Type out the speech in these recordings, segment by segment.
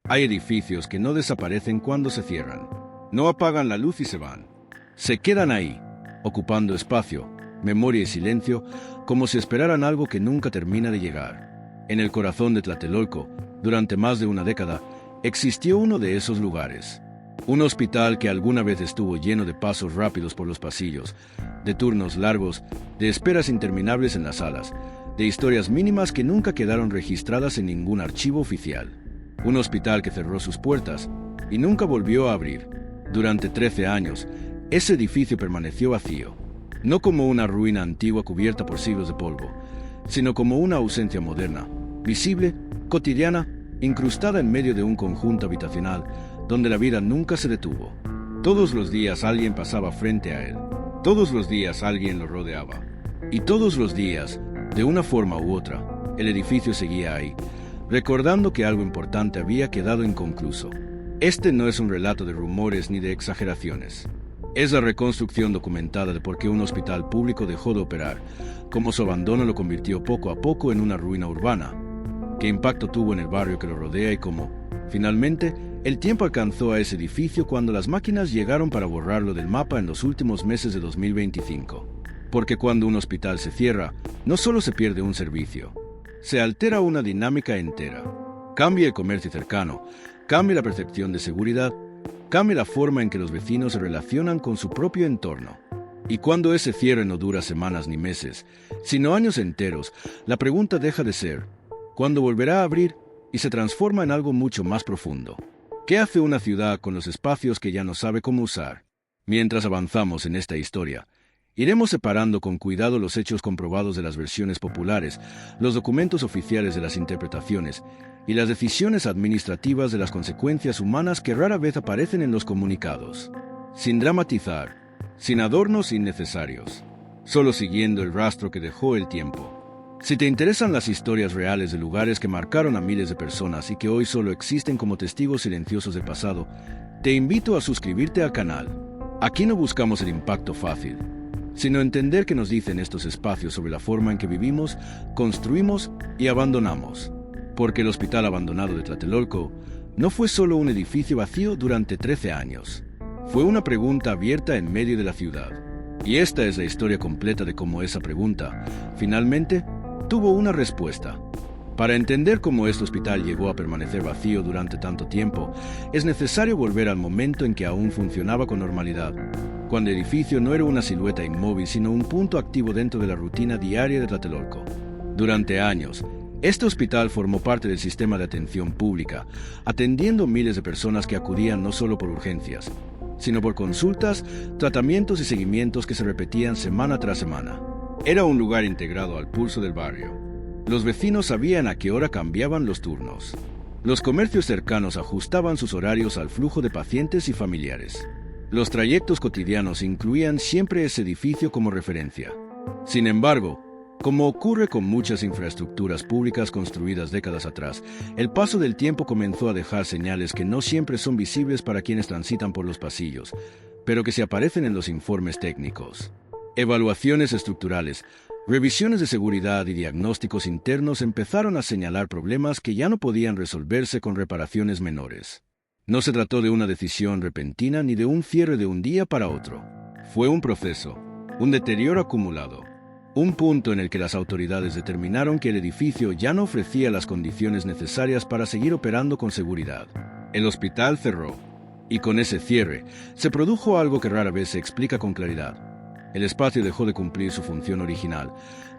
Hay edificios que no desaparecen cuando se cierran. No apagan la luz y se van. Se quedan ahí, ocupando espacio, memoria y silencio, como si esperaran algo que nunca termina de llegar. En el corazón de Tlatelolco, durante más de una década, existió uno de esos lugares. Un hospital que alguna vez estuvo lleno de pasos rápidos por los pasillos, de turnos largos, de esperas interminables en las salas, de historias mínimas que nunca quedaron registradas en ningún archivo oficial. Un hospital que cerró sus puertas y nunca volvió a abrir. Durante 13 años, ese edificio permaneció vacío, no como una ruina antigua cubierta por siglos de polvo, sino como una ausencia moderna, visible, cotidiana, incrustada en medio de un conjunto habitacional donde la vida nunca se detuvo. Todos los días alguien pasaba frente a él, todos los días alguien lo rodeaba, y todos los días, de una forma u otra, el edificio seguía ahí, recordando que algo importante había quedado inconcluso. Este no es un relato de rumores ni de exageraciones. Es la reconstrucción documentada de por qué un hospital público dejó de operar, cómo su abandono lo convirtió poco a poco en una ruina urbana, qué impacto tuvo en el barrio que lo rodea y cómo, finalmente, el tiempo alcanzó a ese edificio cuando las máquinas llegaron para borrarlo del mapa en los últimos meses de 2025. Porque cuando un hospital se cierra, no solo se pierde un servicio, se altera una dinámica entera. Cambia el comercio cercano, cambia la percepción de seguridad, cambia la forma en que los vecinos se relacionan con su propio entorno. Y cuando ese cierre no dura semanas ni meses, sino años enteros, la pregunta deja de ser ¿cuándo volverá a abrir? Y se transforma en algo mucho más profundo. ¿Qué hace una ciudad con los espacios que ya no sabe cómo usar? Mientras avanzamos en esta historia, iremos separando con cuidado los hechos comprobados de las versiones populares, los documentos oficiales de las interpretaciones y las decisiones administrativas de las consecuencias humanas que rara vez aparecen en los comunicados. Sin dramatizar, sin adornos innecesarios, solo siguiendo el rastro que dejó el tiempo. Si te interesan las historias reales de lugares que marcaron a miles de personas y que hoy solo existen como testigos silenciosos del pasado, te invito a suscribirte al canal. Aquí no buscamos el impacto fácil, sino entender qué nos dicen estos espacios sobre la forma en que vivimos, construimos y abandonamos. Porque el hospital abandonado de Tlatelolco no fue solo un edificio vacío durante 13 años. Fue una pregunta abierta en medio de la ciudad. Y esta es la historia completa de cómo esa pregunta, finalmente, tuvo una respuesta. Para entender cómo este hospital llegó a permanecer vacío durante tanto tiempo, es necesario volver al momento en que aún funcionaba con normalidad, cuando el edificio no era una silueta inmóvil, sino un punto activo dentro de la rutina diaria de Tlatelolco. Durante años, este hospital formó parte del sistema de atención pública, atendiendo miles de personas que acudían no solo por urgencias, sino por consultas, tratamientos y seguimientos que se repetían semana tras semana. Era un lugar integrado al pulso del barrio. Los vecinos sabían a qué hora cambiaban los turnos. Los comercios cercanos ajustaban sus horarios al flujo de pacientes y familiares. Los trayectos cotidianos incluían siempre ese edificio como referencia. Sin embargo, como ocurre con muchas infraestructuras públicas construidas décadas atrás, el paso del tiempo comenzó a dejar señales que no siempre son visibles para quienes transitan por los pasillos, pero que se aparecen en los informes técnicos. Evaluaciones estructurales, revisiones de seguridad y diagnósticos internos empezaron a señalar problemas que ya no podían resolverse con reparaciones menores. No se trató de una decisión repentina ni de un cierre de un día para otro. Fue un proceso, un deterioro acumulado, un punto en el que las autoridades determinaron que el edificio ya no ofrecía las condiciones necesarias para seguir operando con seguridad. El hospital cerró, y con ese cierre se produjo algo que rara vez se explica con claridad. El espacio dejó de cumplir su función original,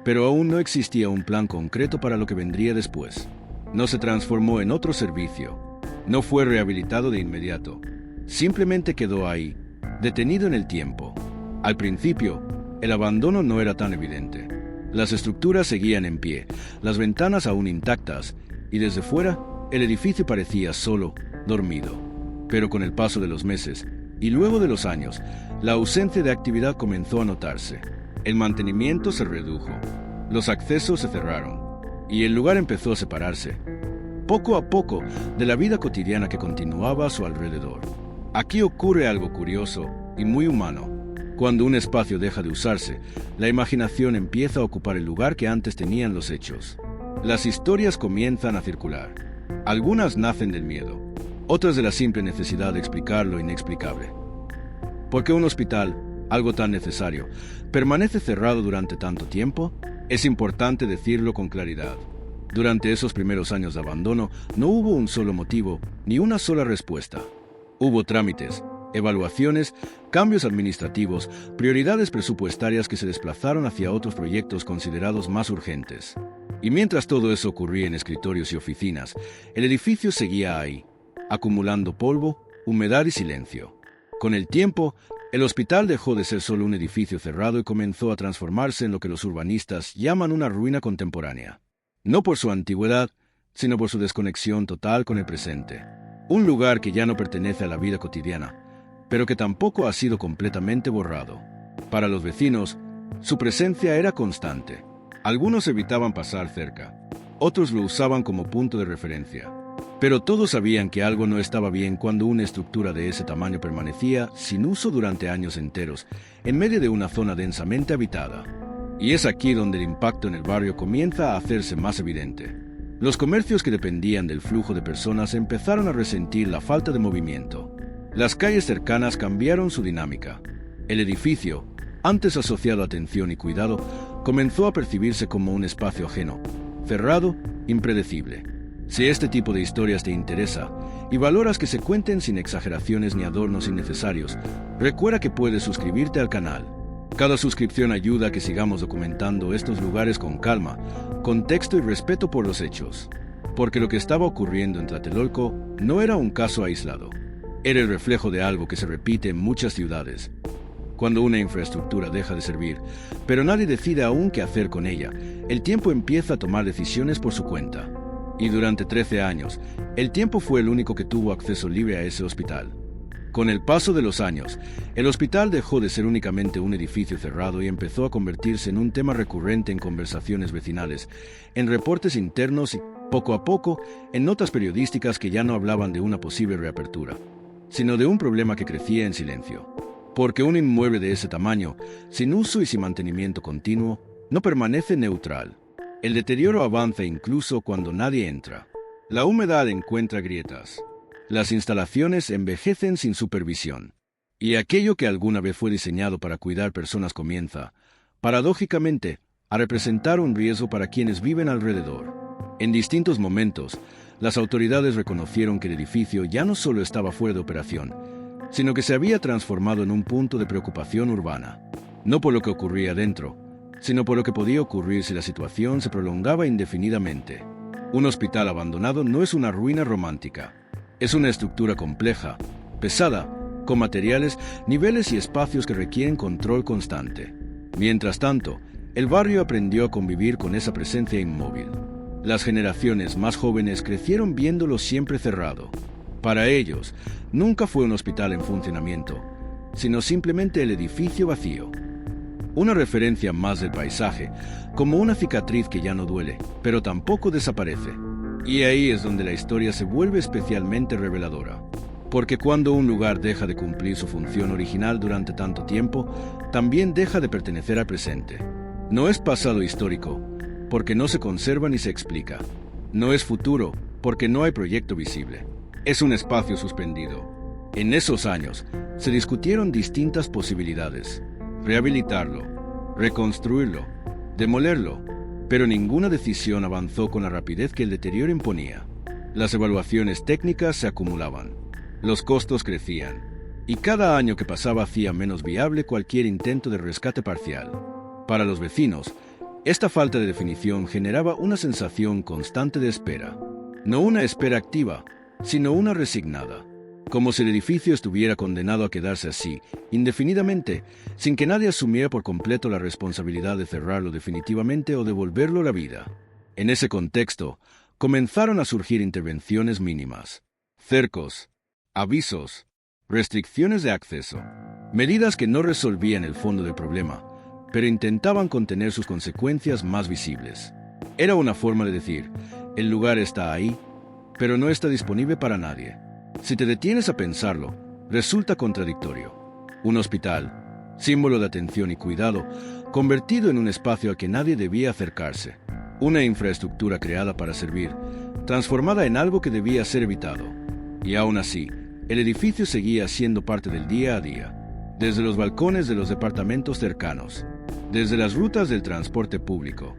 pero aún no existía un plan concreto para lo que vendría después. No se transformó en otro servicio, no fue rehabilitado de inmediato, simplemente quedó ahí, detenido en el tiempo. Al principio, el abandono no era tan evidente. Las estructuras seguían en pie, las ventanas aún intactas, y desde fuera, el edificio parecía solo, dormido. Pero con el paso de los meses, y luego de los años, la ausencia de actividad comenzó a notarse. El mantenimiento se redujo, los accesos se cerraron, y el lugar empezó a separarse, poco a poco, de la vida cotidiana que continuaba a su alrededor. Aquí ocurre algo curioso y muy humano. Cuando un espacio deja de usarse, la imaginación empieza a ocupar el lugar que antes tenían los hechos. Las historias comienzan a circular. Algunas nacen del miedo, otras de la simple necesidad de explicar lo inexplicable. ¿Por qué un hospital, algo tan necesario, permanece cerrado durante tanto tiempo? Es importante decirlo con claridad. Durante esos primeros años de abandono no hubo un solo motivo, ni una sola respuesta. Hubo trámites, evaluaciones, cambios administrativos, prioridades presupuestarias que se desplazaron hacia otros proyectos considerados más urgentes. Y mientras todo eso ocurría en escritorios y oficinas, el edificio seguía ahí, acumulando polvo, humedad y silencio. Con el tiempo, el hospital dejó de ser solo un edificio cerrado y comenzó a transformarse en lo que los urbanistas llaman una ruina contemporánea. No por su antigüedad, sino por su desconexión total con el presente. Un lugar que ya no pertenece a la vida cotidiana, pero que tampoco ha sido completamente borrado. Para los vecinos, su presencia era constante. Algunos evitaban pasar cerca, otros lo usaban como punto de referencia. Pero todos sabían que algo no estaba bien cuando una estructura de ese tamaño permanecía sin uso durante años enteros, en medio de una zona densamente habitada. Y es aquí donde el impacto en el barrio comienza a hacerse más evidente. Los comercios que dependían del flujo de personas empezaron a resentir la falta de movimiento. Las calles cercanas cambiaron su dinámica. El edificio, antes asociado a atención y cuidado, comenzó a percibirse como un espacio ajeno, cerrado, impredecible. Si este tipo de historias te interesa y valoras que se cuenten sin exageraciones ni adornos innecesarios, recuerda que puedes suscribirte al canal. Cada suscripción ayuda a que sigamos documentando estos lugares con calma, contexto y respeto por los hechos. Porque lo que estaba ocurriendo en Tlatelolco no era un caso aislado. Era el reflejo de algo que se repite en muchas ciudades. Cuando una infraestructura deja de servir, pero nadie decide aún qué hacer con ella, el tiempo empieza a tomar decisiones por su cuenta. Y durante 13 años, el tiempo fue el único que tuvo acceso libre a ese hospital. Con el paso de los años, el hospital dejó de ser únicamente un edificio cerrado y empezó a convertirse en un tema recurrente en conversaciones vecinales, en reportes internos y, poco a poco, en notas periodísticas que ya no hablaban de una posible reapertura, sino de un problema que crecía en silencio. Porque un inmueble de ese tamaño, sin uso y sin mantenimiento continuo, no permanece neutral. El deterioro avanza incluso cuando nadie entra. La humedad encuentra grietas. Las instalaciones envejecen sin supervisión. Y aquello que alguna vez fue diseñado para cuidar personas comienza, paradójicamente, a representar un riesgo para quienes viven alrededor. En distintos momentos, las autoridades reconocieron que el edificio ya no solo estaba fuera de operación, sino que se había transformado en un punto de preocupación urbana. No por lo que ocurría dentro, sino por lo que podía ocurrir si la situación se prolongaba indefinidamente. Un hospital abandonado no es una ruina romántica. Es una estructura compleja, pesada, con materiales, niveles y espacios que requieren control constante. Mientras tanto, el barrio aprendió a convivir con esa presencia inmóvil. Las generaciones más jóvenes crecieron viéndolo siempre cerrado. Para ellos, nunca fue un hospital en funcionamiento, sino simplemente el edificio vacío. Una referencia más del paisaje, como una cicatriz que ya no duele, pero tampoco desaparece. Y ahí es donde la historia se vuelve especialmente reveladora. Porque cuando un lugar deja de cumplir su función original durante tanto tiempo, también deja de pertenecer al presente. No es pasado histórico, porque no se conserva ni se explica. No es futuro, porque no hay proyecto visible. Es un espacio suspendido. En esos años, se discutieron distintas posibilidades. Rehabilitarlo, reconstruirlo, demolerlo, pero ninguna decisión avanzó con la rapidez que el deterioro imponía. Las evaluaciones técnicas se acumulaban, los costos crecían, y cada año que pasaba hacía menos viable cualquier intento de rescate parcial. Para los vecinos, esta falta de definición generaba una sensación constante de espera. No una espera activa, sino una resignada. Como si el edificio estuviera condenado a quedarse así, indefinidamente, sin que nadie asumiera por completo la responsabilidad de cerrarlo definitivamente o devolverlo a la vida. En ese contexto, comenzaron a surgir intervenciones mínimas, cercos, avisos, restricciones de acceso, medidas que no resolvían el fondo del problema, pero intentaban contener sus consecuencias más visibles. Era una forma de decir, el lugar está ahí, pero no está disponible para nadie. Si te detienes a pensarlo, resulta contradictorio. Un hospital, símbolo de atención y cuidado, convertido en un espacio al que nadie debía acercarse. Una infraestructura creada para servir, transformada en algo que debía ser evitado. Y aún así, el edificio seguía siendo parte del día a día, desde los balcones de los departamentos cercanos, desde las rutas del transporte público,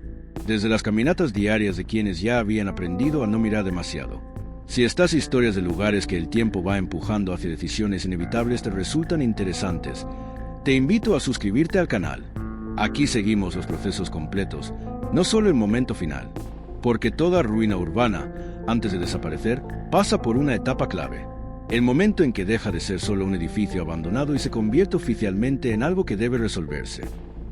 desde las caminatas diarias de quienes ya habían aprendido a no mirar demasiado. Si estas historias de lugares que el tiempo va empujando hacia decisiones inevitables te resultan interesantes, te invito a suscribirte al canal. Aquí seguimos los procesos completos, no solo el momento final, porque toda ruina urbana, antes de desaparecer, pasa por una etapa clave. El momento en que deja de ser solo un edificio abandonado y se convierte oficialmente en algo que debe resolverse.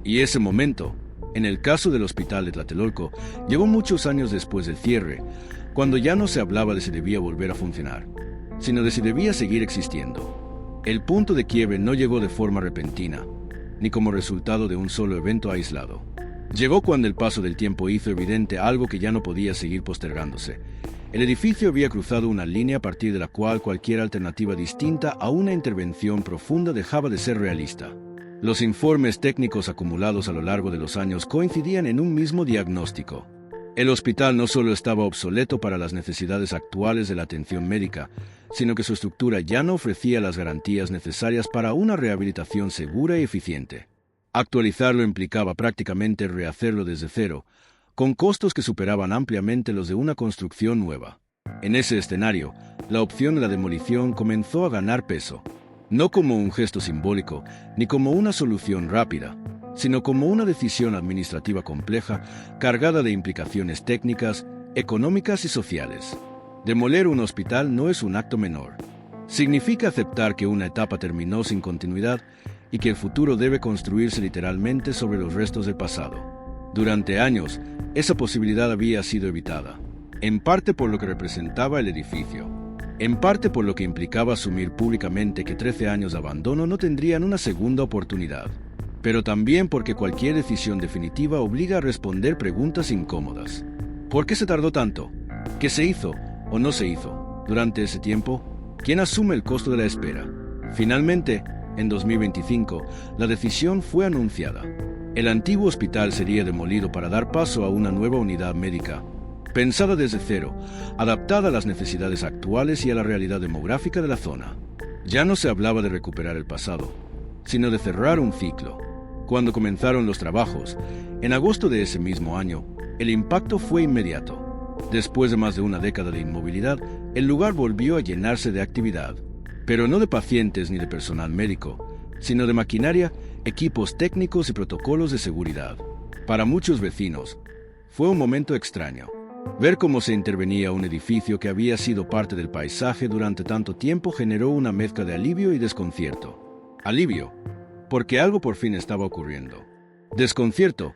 Y ese momento, en el caso del hospital de Tlatelolco, llegó muchos años después del cierre, cuando ya no se hablaba de si debía volver a funcionar, sino de si debía seguir existiendo. El punto de quiebre no llegó de forma repentina, ni como resultado de un solo evento aislado. Llegó cuando el paso del tiempo hizo evidente algo que ya no podía seguir postergándose. El edificio había cruzado una línea a partir de la cual cualquier alternativa distinta a una intervención profunda dejaba de ser realista. Los informes técnicos acumulados a lo largo de los años coincidían en un mismo diagnóstico. El hospital no solo estaba obsoleto para las necesidades actuales de la atención médica, sino que su estructura ya no ofrecía las garantías necesarias para una rehabilitación segura y eficiente. Actualizarlo implicaba prácticamente rehacerlo desde cero, con costos que superaban ampliamente los de una construcción nueva. En ese escenario, la opción de la demolición comenzó a ganar peso, no como un gesto simbólico, ni como una solución rápida, sino como una decisión administrativa compleja, cargada de implicaciones técnicas, económicas y sociales. Demoler un hospital no es un acto menor. Significa aceptar que una etapa terminó sin continuidad y que el futuro debe construirse literalmente sobre los restos del pasado. Durante años, esa posibilidad había sido evitada, en parte por lo que representaba el edificio, en parte por lo que implicaba asumir públicamente que 13 años de abandono no tendrían una segunda oportunidad, pero también porque cualquier decisión definitiva obliga a responder preguntas incómodas. ¿Por qué se tardó tanto? ¿Qué se hizo o no se hizo? Durante ese tiempo, ¿quién asume el costo de la espera? Finalmente, en 2025, la decisión fue anunciada. El antiguo hospital sería demolido para dar paso a una nueva unidad médica, pensada desde cero, adaptada a las necesidades actuales y a la realidad demográfica de la zona. Ya no se hablaba de recuperar el pasado, sino de cerrar un ciclo. Cuando comenzaron los trabajos, en agosto de ese mismo año, el impacto fue inmediato. Después de más de una década de inmovilidad, el lugar volvió a llenarse de actividad, pero no de pacientes ni de personal médico, sino de maquinaria, equipos técnicos y protocolos de seguridad. Para muchos vecinos, fue un momento extraño. Ver cómo se intervenía un edificio que había sido parte del paisaje durante tanto tiempo generó una mezcla de alivio y desconcierto. Alivio, porque algo por fin estaba ocurriendo. Desconcierto,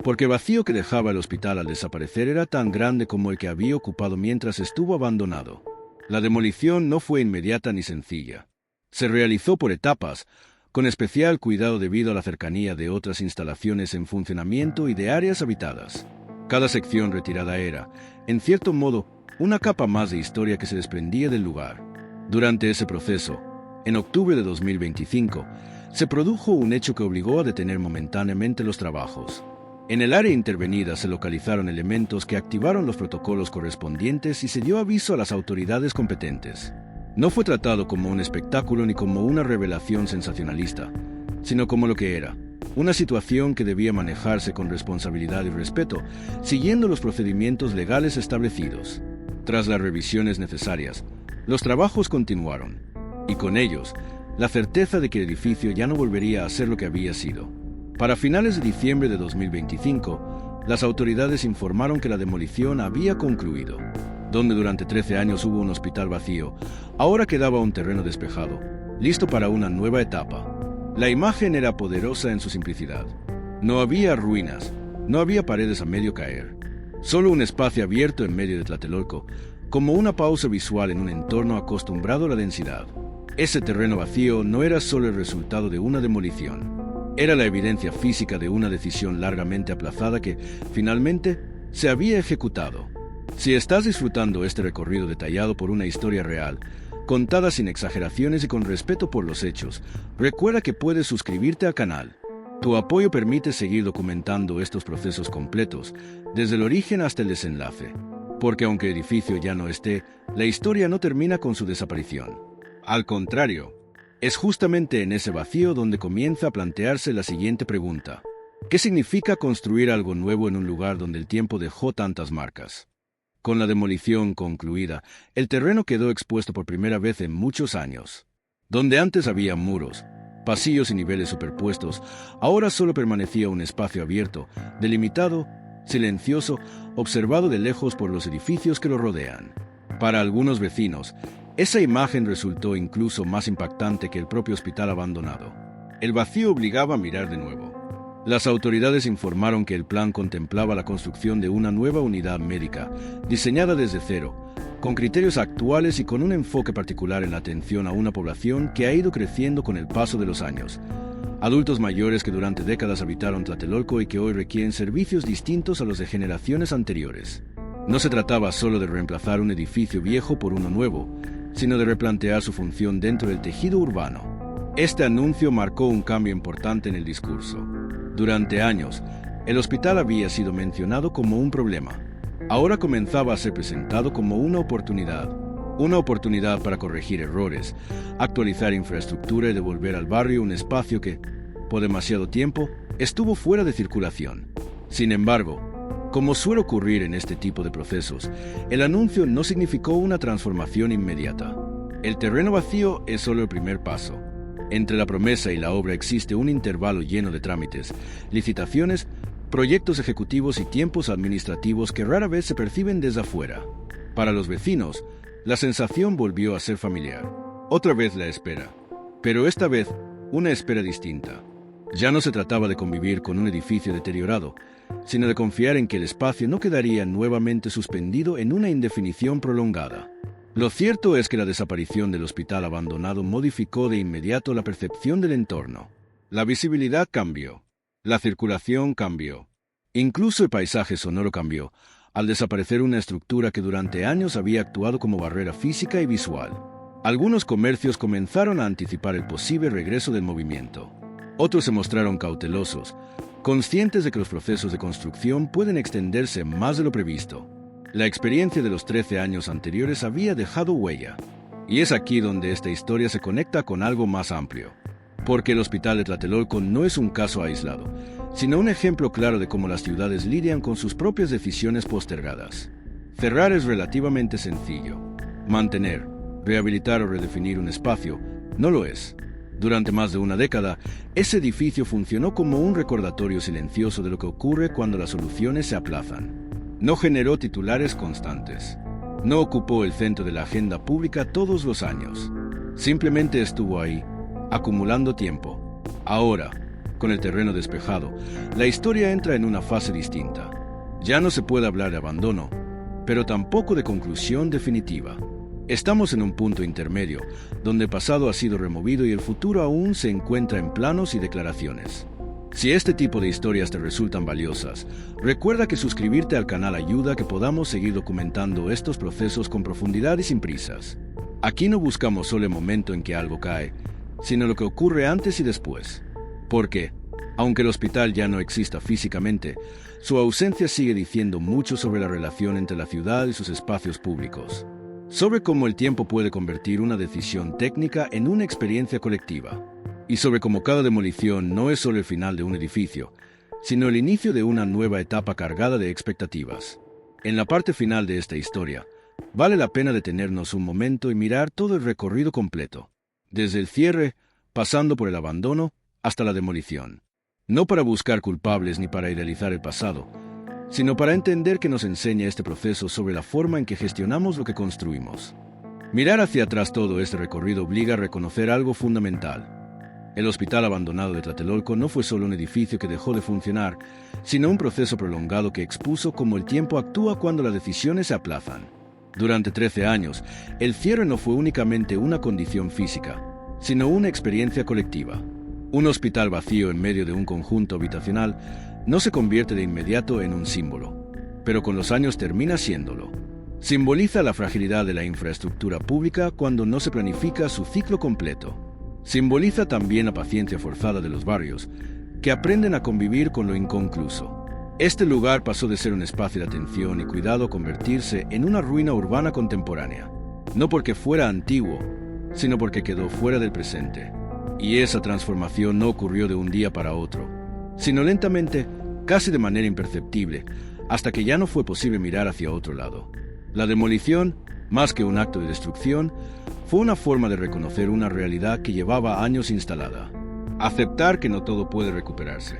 porque el vacío que dejaba el hospital al desaparecer era tan grande como el que había ocupado mientras estuvo abandonado. La demolición no fue inmediata ni sencilla. Se realizó por etapas, con especial cuidado debido a la cercanía de otras instalaciones en funcionamiento y de áreas habitadas. Cada sección retirada era, en cierto modo, una capa más de historia que se desprendía del lugar. Durante ese proceso, en octubre de 2025, se produjo un hecho que obligó a detener momentáneamente los trabajos. En el área intervenida se localizaron elementos que activaron los protocolos correspondientes y se dio aviso a las autoridades competentes. No fue tratado como un espectáculo ni como una revelación sensacionalista, sino como lo que era, una situación que debía manejarse con responsabilidad y respeto, siguiendo los procedimientos legales establecidos. Tras las revisiones necesarias, los trabajos continuaron, y con ellos, la certeza de que el edificio ya no volvería a ser lo que había sido. Para finales de diciembre de 2025, las autoridades informaron que la demolición había concluido. Donde durante 13 años hubo un hospital vacío, ahora quedaba un terreno despejado, listo para una nueva etapa. La imagen era poderosa en su simplicidad. No había ruinas, no había paredes a medio caer. Solo un espacio abierto en medio de Tlatelolco, como una pausa visual en un entorno acostumbrado a la densidad. Ese terreno vacío no era solo el resultado de una demolición. Era la evidencia física de una decisión largamente aplazada que, finalmente, se había ejecutado. Si estás disfrutando este recorrido detallado por una historia real, contada sin exageraciones y con respeto por los hechos, recuerda que puedes suscribirte al canal. Tu apoyo permite seguir documentando estos procesos completos, desde el origen hasta el desenlace. Porque aunque el edificio ya no esté, la historia no termina con su desaparición. Al contrario, es justamente en ese vacío donde comienza a plantearse la siguiente pregunta. ¿Qué significa construir algo nuevo en un lugar donde el tiempo dejó tantas marcas? Con la demolición concluida, el terreno quedó expuesto por primera vez en muchos años. Donde antes había muros, pasillos y niveles superpuestos, ahora solo permanecía un espacio abierto, delimitado, silencioso, observado de lejos por los edificios que lo rodean. Para algunos vecinos, esa imagen resultó incluso más impactante que el propio hospital abandonado. El vacío obligaba a mirar de nuevo. Las autoridades informaron que el plan contemplaba la construcción de una nueva unidad médica, diseñada desde cero, con criterios actuales y con un enfoque particular en la atención a una población que ha ido creciendo con el paso de los años. Adultos mayores que durante décadas habitaron Tlatelolco y que hoy requieren servicios distintos a los de generaciones anteriores. No se trataba solo de reemplazar un edificio viejo por uno nuevo, sino de replantear su función dentro del tejido urbano. Este anuncio marcó un cambio importante en el discurso. Durante años, el hospital había sido mencionado como un problema. Ahora comenzaba a ser presentado como una oportunidad para corregir errores, actualizar infraestructura y devolver al barrio un espacio que, por demasiado tiempo, estuvo fuera de circulación. Sin embargo, como suele ocurrir en este tipo de procesos, el anuncio no significó una transformación inmediata. El terreno vacío es solo el primer paso. Entre la promesa y la obra existe un intervalo lleno de trámites, licitaciones, proyectos ejecutivos y tiempos administrativos que rara vez se perciben desde afuera. Para los vecinos, la sensación volvió a ser familiar. Otra vez la espera, pero esta vez una espera distinta. Ya no se trataba de convivir con un edificio deteriorado, sino de confiar en que el espacio no quedaría nuevamente suspendido en una indefinición prolongada. Lo cierto es que la desaparición del hospital abandonado modificó de inmediato la percepción del entorno. La visibilidad cambió, la circulación cambió, incluso el paisaje sonoro cambió, al desaparecer una estructura que durante años había actuado como barrera física y visual. Algunos comercios comenzaron a anticipar el posible regreso del movimiento. Otros se mostraron cautelosos, conscientes de que los procesos de construcción pueden extenderse más de lo previsto. La experiencia de los 13 años anteriores había dejado huella. Y es aquí donde esta historia se conecta con algo más amplio. Porque el hospital de Tlatelolco no es un caso aislado, sino un ejemplo claro de cómo las ciudades lidian con sus propias decisiones postergadas. Cerrar es relativamente sencillo. Mantener, rehabilitar o redefinir un espacio no lo es. Durante más de una década, ese edificio funcionó como un recordatorio silencioso de lo que ocurre cuando las soluciones se aplazan. No generó titulares constantes. No ocupó el centro de la agenda pública todos los años. Simplemente estuvo ahí, acumulando tiempo. Ahora, con el terreno despejado, la historia entra en una fase distinta. Ya no se puede hablar de abandono, pero tampoco de conclusión definitiva. Estamos en un punto intermedio, donde el pasado ha sido removido y el futuro aún se encuentra en planos y declaraciones. Si este tipo de historias te resultan valiosas, recuerda que suscribirte al canal ayuda a que podamos seguir documentando estos procesos con profundidad y sin prisas. Aquí no buscamos solo el momento en que algo cae, sino lo que ocurre antes y después. Porque, aunque el hospital ya no exista físicamente, su ausencia sigue diciendo mucho sobre la relación entre la ciudad y sus espacios públicos. Sobre cómo el tiempo puede convertir una decisión técnica en una experiencia colectiva. Y sobre cómo cada demolición no es solo el final de un edificio, sino el inicio de una nueva etapa cargada de expectativas. En la parte final de esta historia, vale la pena detenernos un momento y mirar todo el recorrido completo, desde el cierre, pasando por el abandono, hasta la demolición. No para buscar culpables ni para idealizar el pasado, sino para entender que nos enseña este proceso sobre la forma en que gestionamos lo que construimos. Mirar hacia atrás todo este recorrido obliga a reconocer algo fundamental. El hospital abandonado de Tlatelolco no fue solo un edificio que dejó de funcionar, sino un proceso prolongado que expuso cómo el tiempo actúa cuando las decisiones se aplazan. Durante 13 años, el cierre no fue únicamente una condición física, sino una experiencia colectiva. Un hospital vacío en medio de un conjunto habitacional no se convierte de inmediato en un símbolo, pero con los años termina siéndolo. Simboliza la fragilidad de la infraestructura pública cuando no se planifica su ciclo completo. Simboliza también la paciencia forzada de los barrios, que aprenden a convivir con lo inconcluso. Este lugar pasó de ser un espacio de atención y cuidado a convertirse en una ruina urbana contemporánea, no porque fuera antiguo, sino porque quedó fuera del presente. Y esa transformación no ocurrió de un día para otro, sino lentamente, casi de manera imperceptible, hasta que ya no fue posible mirar hacia otro lado. La demolición, más que un acto de destrucción, fue una forma de reconocer una realidad que llevaba años instalada. Aceptar que no todo puede recuperarse,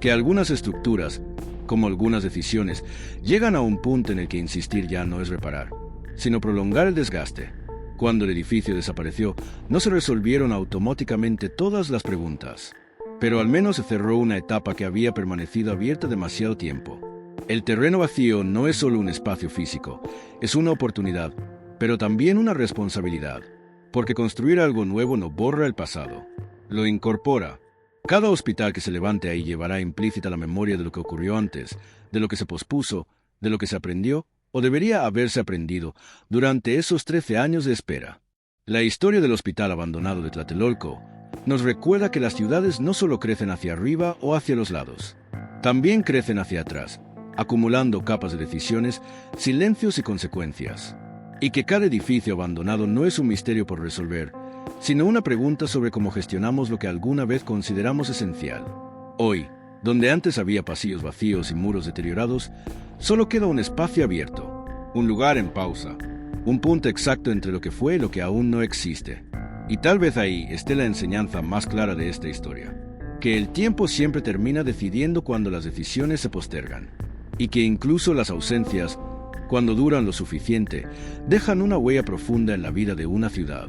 que algunas estructuras, como algunas decisiones, llegan a un punto en el que insistir ya no es reparar, sino prolongar el desgaste. Cuando el edificio desapareció, no se resolvieron automáticamente todas las preguntas, pero al menos se cerró una etapa que había permanecido abierta demasiado tiempo. El terreno vacío no es solo un espacio físico, es una oportunidad, pero también una responsabilidad, porque construir algo nuevo no borra el pasado, lo incorpora. Cada hospital que se levante ahí llevará implícita la memoria de lo que ocurrió antes, de lo que se pospuso, de lo que se aprendió o debería haberse aprendido durante esos 13 años de espera. La historia del hospital abandonado de Tlatelolco nos recuerda que las ciudades no solo crecen hacia arriba o hacia los lados, también crecen hacia atrás, acumulando capas de decisiones, silencios y consecuencias. Y que cada edificio abandonado no es un misterio por resolver, sino una pregunta sobre cómo gestionamos lo que alguna vez consideramos esencial. Hoy, donde antes había pasillos vacíos y muros deteriorados, solo queda un espacio abierto, un lugar en pausa, un punto exacto entre lo que fue y lo que aún no existe. Y tal vez ahí esté la enseñanza más clara de esta historia, que el tiempo siempre termina decidiendo cuando las decisiones se postergan, y que incluso las ausencias, cuando duran lo suficiente, dejan una huella profunda en la vida de una ciudad.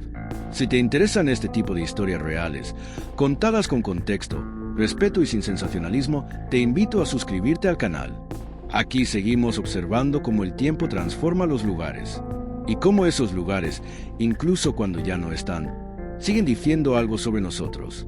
Si te interesan este tipo de historias reales, contadas con contexto, respeto y sin sensacionalismo, te invito a suscribirte al canal. Aquí seguimos observando cómo el tiempo transforma los lugares, y cómo esos lugares, incluso cuando ya no están, siguen diciendo algo sobre nosotros.